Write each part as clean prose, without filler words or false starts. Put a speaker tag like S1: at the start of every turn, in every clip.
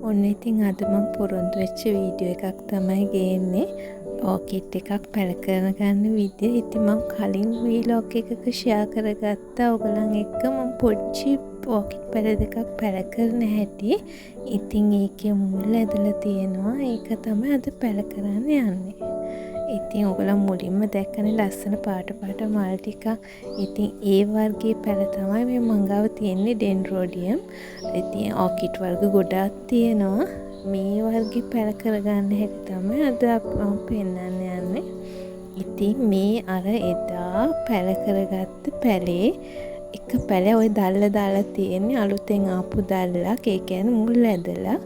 S1: ඔන්න ඉතින් අද මම පොරොන්දු වෙච්ච වීඩියෝ එකක් තමයි ගේන්නේ ඕකිඩ් එකක් පැල කරන ගන්න විදිය. ඉතින් මම කලින් වීලොග් එකක ෂෙයා කරගත්තා ඔයගලන් එක්ක මම පොඩ්චි ඕකිඩ් පැල දෙකක් පැල කරන හැටි. ඉතින් ඒකේ මුල් ඇදලා තියෙනවා. ඒක තමයි අද පැල කරන්න යන්නේ. ඉතින් ඔයගොල්ලෝ මුලින්ම දැක්කනේ ලස්සන පාට මල් ටිකක්. ඉතින් ඒ වර්ගයේ පැල තමයි මේ මං ගාව තියෙන්නේ ඩෙන්ඩ්‍රෝඩියම්. ඉතින් ඕකිඩ් වර්ග ගොඩාක් තියෙනවා. මේ වර්ගයේ පැල කරගන්න හැටි තමයි අද මම පෙන්නන්න යන්නේ. ඉතින් මේ අර එදා පැල කරගත්ත පැලේ එක පැල ওই දැල්ල දාලා තියෙන්නේ අලුතෙන් ආපු දැල්ලක්. ඒ කියන්නේ මුල් ඇදලා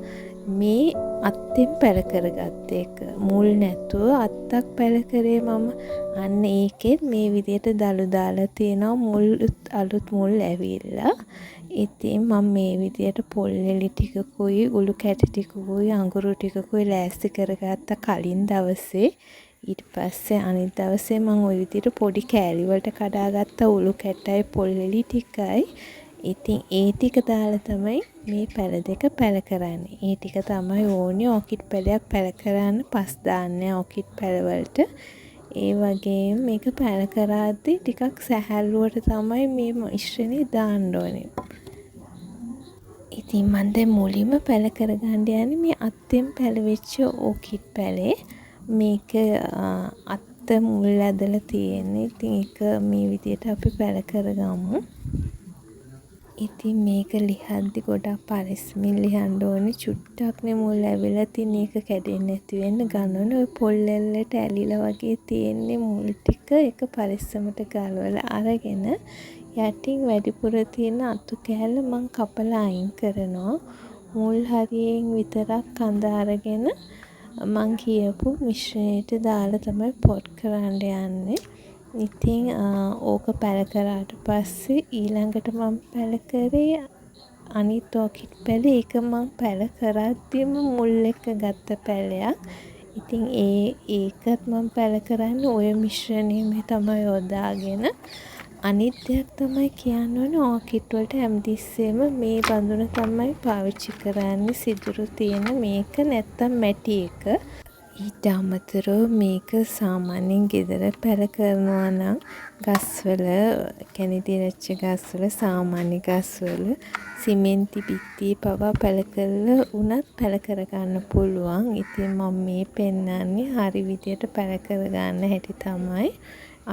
S1: මේ අත්තෙන් පැල කරගත්ත එක. මුල් නැතුව අත්තක් පැල කරේ මම. අන්න ඒකෙත් මේ විදියට දළු දාලා තියෙනවා. මුල් අලුත් මුල් ඇවිල්ලා. ඉතින් මම මේ විදියට පොල් එලි ටිකකුයි උළු කැටි ටිකකුයි අඟුරු ටිකකුයි ලෑස්ති කරගත්ත කලින් දවසේ. ඊට පස්සේ අනිත් දවසේ මම ওই විදියට පොඩි කෑලි වලට කඩාගත්ත උළු කැටයි පොල් එලි ටිකයි. ඉතින් ඒ ටික දාලා තමයි මේ පැල දෙක පැල කරන්නේ. ඒ ටික තමයි ඕනේ ඕකිඩ් පැලයක් පැල කරන්න. පස් දාන්නේ ඕකිඩ් පැල වලට. ඒ වගේම මේක පැල කරද්දී ටිකක් සැහැල්ලුවට තමයි මේ මිශ්‍රණය දාන්න ඕනේ. ඉතින් මම දැන් මුලින්ම පැල කරගන්න යන්නේ මේ අත්තෙන් පැලවෙච්ච ඕකිඩ් පැලේ. මේක අත්ත මුල් ඇදලා තියෙන්නේ. ඉතින් ඒක මේ විදියට අපි පැල කරගමු. ඉතින් මේක ලිහද්දි ගොඩක් පරිස්සමින් ලිහන්න ඕනේ. චුට්ටක්නේ මුල් ඇවිල්ලා තින් ඒක කැඩෙන්නේ නැති වෙන්න ගන්න ඔය පොල් එල්ලට ඇලිලා වගේ තියෙන්නේ මුල් ටික. ඒක පරිස්සමට ගලවලා අරගෙන යටින් වැඩිපුර තියෙන අතු කෑල්ල මං කපලා අයින් කරනවා. මුල් හරියෙන් විතරක් කඳ අරගෙන මං කියපු මිශ්‍රණයට දාලා තමයි පොට් කරන්න යන්නේ. ඉතින් ඕක පැල කරාට පස්සේ ඊළඟට මම පැල කරේ අනිත් ඕකිඩ් පැල. ඒක මම පැල කරද්දිම මුල් එක ගත්ත පැලයක්. ඉතින් ඒකත් මම පැල කරන්නේ ওই මිශ්‍රණයම තමයි යොදාගෙන. අනිත් දෙයක් තමයි කියන්න ඕනේ ඕකිඩ් වලට හැමතිස්සෙම මේ බඳුන තමයි පාවිච්චි කරන්නේ. සිදුරු තියෙන මේක නැත්තම් මැටි එක. ඊට අමතරව මේක සාමාන්‍යයෙන් ගෙදර පැල කරනවා නම් ගස්වල කැණිදි රච්ච ගස්වල සාමාන්‍ය ගස්වල සිමෙන්ති බිත්ති පවා පැල කරලා උනත් පැල කරගන්න පුළුවන්. ඉතින් මම මේ පෙන්නන්නේ හරි විදියට පැල කරගන්න හැටි තමයි.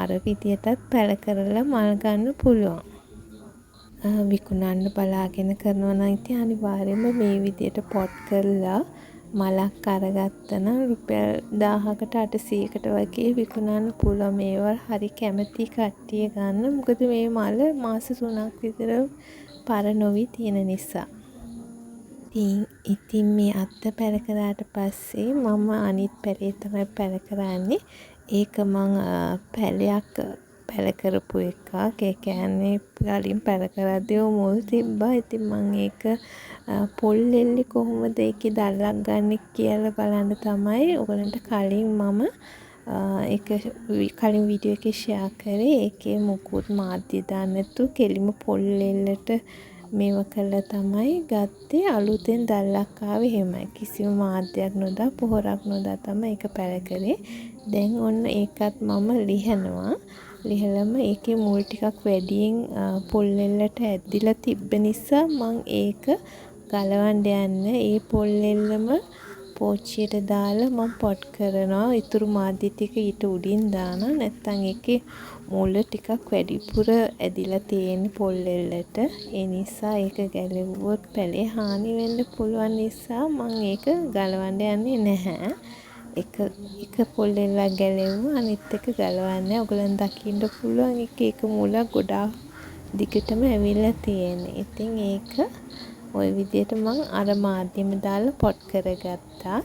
S1: අර විදියටත් පැල කරලා මල් ගන්න පුළුවන්. විකුණන්න බලාගෙන කරනවා නම් ඉතින් අනිවාර්යයෙන්ම මේ විදියට පොට් කරලා මලක් අරගත්තනම් රුපියල් 1000කට 800කට වගේ විකුණන්න පුළුවන්. මේවා හරි කැමති කට්ටිය ගන්න. මොකද මේ මල මාස 3ක් විතර පර නොවි තියෙන නිසා. ඉතින් මේ අත්ත පැල කරාට පස්සේ මම අනිත් පැලේ තමයි පැල කරන්නේ. ඒක මං පැලයක් පැල කරපු එකක්. ඒ කියන්නේ කලින් පැල කරද්දී මුල් තිබ්බා. ඉතින් මං ඒක පොල් එල්ලි කොහොමද ඒකේ දැල්ලක් ගන්න කියලා බලන්න තමයි ඔයගලන්ට කලින් මම ඒක කලින් වීඩියෝ එකේ ෂෙයා කරේ. ඒකේ මුකුත් මාධ්‍ය දාන්න නැතුව කෙලිම පොල් එල්ලට මේව කළා තමයි ගත්තේ. අලුතෙන් දැල්ලක් ආවේ එහෙමයි. කිසිම මාධ්‍යයක් නොදා පොහොරක් නොදා තමයි ඒක පැල කරේ. දැන් ඔන්න ඒකත් මම ලිහනවා. ලිහලම ඒකේ මුල් ටිකක් වැඩියෙන් පොල් එල්ලට ඇදිලා තිබ්බ නිසා මං ඒක ගලවන්න යන්නේ. ඒ පොල් එල්ලම පෝච්චියට දාලා මම පොට් කරනවා. ඊතුරු මාධ්‍ය ටික ඊට උඩින් දානවා. නැත්තම් ඒකේ මුල ටිකක් වැඩිපුර ඇදිලා තියෙන පොල් එල්ලට. ඒ නිසා ඒක ගැලෙව්වොත් පැලේ හානි වෙන්න පුළුවන් නිසා මම ඒක ගලවන්න යන්නේ නැහැ. එක පොල් එල්ලක් ගැලෙව්වා අනිත් එක ගලවන්නේ. ඔයගලන් දකින්න පුළුවන් එක මුලක් ගොඩාක් දිගටම ඇවිල්ලා තියෙන්නේ. ඉතින් ඒක ওই විදියට මං අර මාධ්‍යම දාලා පොට් කරගත්තා.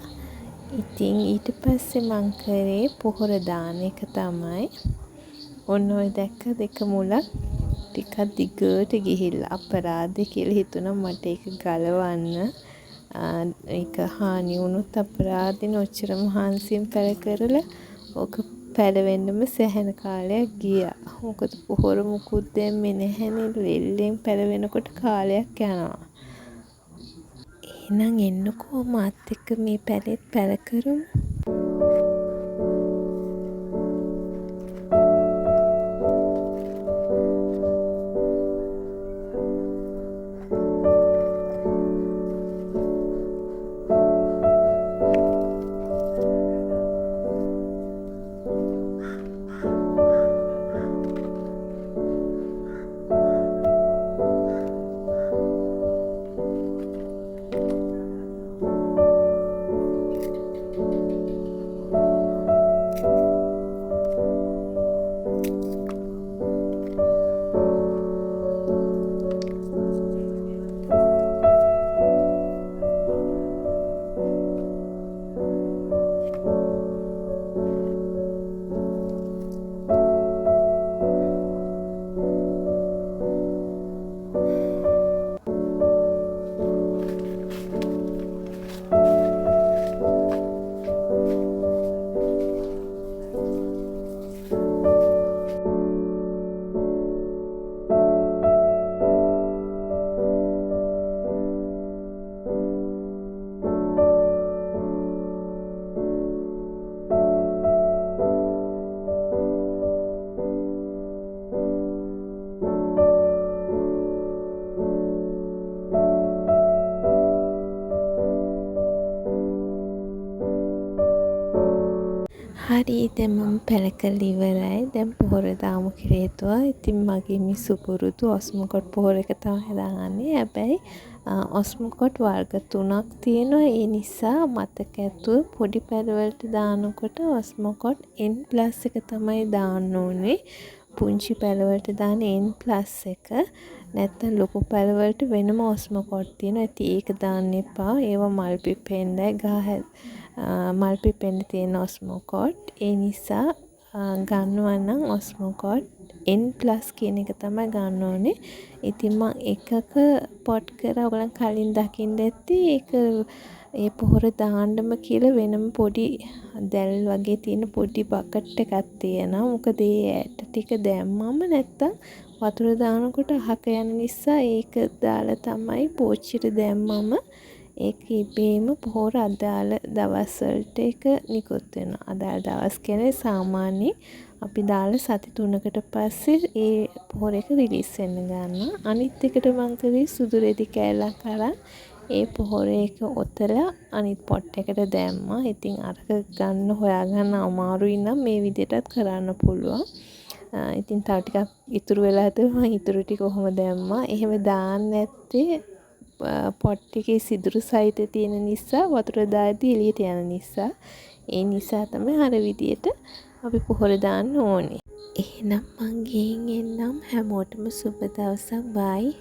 S1: ඉතින් ඊට පස්සේ මං කරේ පොහොර දාන එක තමයි. ඔන්න ඔය දැක්ක දෙක මුලක් ටිකක් දිගට ගිහිල්ලා අපරාධේ කියලා හිතුණා මට ඒක ගලවන්න. ඒක හානි වුණොත් අපරාධින ඔච්චර මහන්සියෙන් පැල කරලා ඕක පැලවෙන්නම සෑහෙන කාලයක් ගියා. මොකද පොහොර මුකුත් දැම්මේ නැහැනේ. ලෙල්ලෙන් පැලවෙනකොට කාලයක් යනවා. එහෙනම් එන්නකෝ මාත් එක්ක මේ පැලෙත් පැල කරමු. හරි දැන් මම පැල කරලා ඉවරයි. දැන් පොහොර දාමු කියලා හිතුවා. ඉතින් මගේ මේ සුපුරුදු ඔස්මොකොට් පොහොර එක තමයි දාන්නේ. හැබැයි ඔස්මොකොට් වර්ග 3ක් තියෙනවා. ඒ නිසා මතක ඇතුව පොඩි පැල වලට දානකොට ඔස්මොකොට් N+ එක තමයි දාන්න ඕනේ. පුංචි පැල වලට දාන N+ එක. නැත්නම් ලොකු පැල වලට වෙනම ඔස්මොකොට් තියෙනවා. ඉතින් ඒක දාන්න එපා. ඒවා මල් පිපෙන්නයි මල් පිපෙන්න තියෙන ඔස්මොකොට්. ඒ නිසා ගන්නවා නම් ඔස්මොකොට් N+ කියන එක තමයි ගන්න ඕනේ. ඉතින් මම එකක පොට් කරා ඔයගලන් කලින් දකින්න ඇති. ඒක ඒ පොහොර දාන්නම කියලා වෙනම පොඩි දැල් වගේ තියෙන පොඩි බකට් එකක් තියෙනවා. මොකද ඒ ඇට ටික දැම්මම නැත්තම් වතුර දානකොට අහක යන නිසා ඒක දාලා තමයි පෝච්චියට දැම්මම ඒක ඉබේම පොහොර අදාළ දවස් වලට ඒක නිකුත් වෙනවා. අදාළ දවස් කියන්නේ සාමාන්‍යයෙන් අපි දාලා සති 3කට පස්සේ ඒ පොහොර එක රිලීස් වෙන්න ගන්නවා. අනිත් එකට මං කරේ සුදු රෙදි කෑල්ලක් අරන් ඒ පොහොර එක ඔතලා අනිත් පොට් එකට දැම්මා. ඉතින් අරක ගන්න හොයාගන්න අමාරුයි නම් මේ විදිහටත් කරන්න පුළුවන්. ඉතින් තව ටිකක් ඉතුරු වෙලා තිබුණා. මම ඉතුරු ටික කොහොම දැම්මා. එහෙම දාන්න නැත්තේ පොට් එකේ සිදුරු සහිත තියෙන නිසා වතුර දාද්දී එළියට යන නිසා. ඒ නිසා තමයි අර විදියට අපි පොහොර දාන්න ඕනේ. එහෙනම් මං ගිහින් එන්නම්. හැමෝටම සුබ දවසක්. බයි.